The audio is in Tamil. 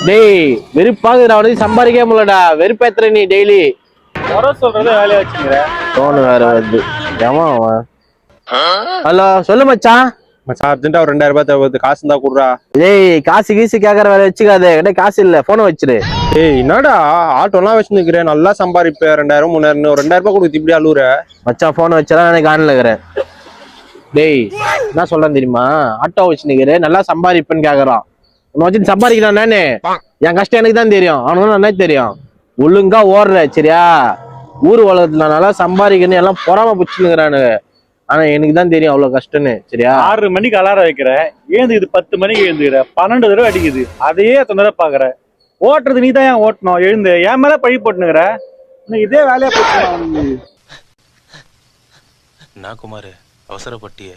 டேய் வெறுப்பாகுதுடா, அவனுக்கு சம்பாதிக்கவே முடியலடா, வெறுப்பேத்துற நீ டெய்லி. குறை சொல்றத வேலையா வச்சுக்கிற. போன் வேற வருது. எவன் அவன்? ஹலோ, சொல்லு மச்சான். மச்சான் அர்ஜென்ட்டா ஒரு 2000 ரூபாய் தேவைப்படுது, காசு இருந்தா குடுறா. டேய் காசு கீசு கேக்குற வேலை வச்சுக்காதே, கிட்ட காசு இல்ல, போனை வச்சிரு. ஏய் என்னடா ஆட்டோலாம் வச்சு நிக்கிறேன், நல்லா சம்பாதிப்பேன், 2000 3000 ஒரு 2000 ரூபாய் கொடுத்து இப்படி அழுவுற. மச்சான் போனை வச்சா எனக்கு ஆன்ல இருக்கிறேன். டேய் என்ன சொல்றேன் தெரியுமா? ஆட்டோ வச்சு நிக்கிறேன், நல்லா சம்பாதிப்பேன்னு கேக்குறான். உன்னை வச்சு சம்பாதிக்கிறான் நானு, என் கஷ்டம் எனக்கு தான் தெரியும், அவனுக்கு என்ன தெரியும்? ஒழுங்கா ஓடுற சரியா? ஊர் உலகத்துல நல்லா சம்பாதிக்கணும் எல்லாம் பொறாம பிடிச்சுக்கிறானு, ஆனா எனக்கு தான் தெரியும் அவ்வளவு கஷ்டம்னு சரியா? 6 மணிக்கு அலாரம் வைக்கிற, ஏந்துக்குது 10 மணிக்கு எழுந்துக்கிற, 12 தடவை அடிக்குது, அதையே எத்தனை தடவை பாக்குற. ஓட்டுறது நீ தான் ஏன் ஓட்டணும், எழுந்து என் மேல பழி போட்டுனுக்குற. இதே வேலையா போட்டு நான் குமார் அவசரப்பட்டிய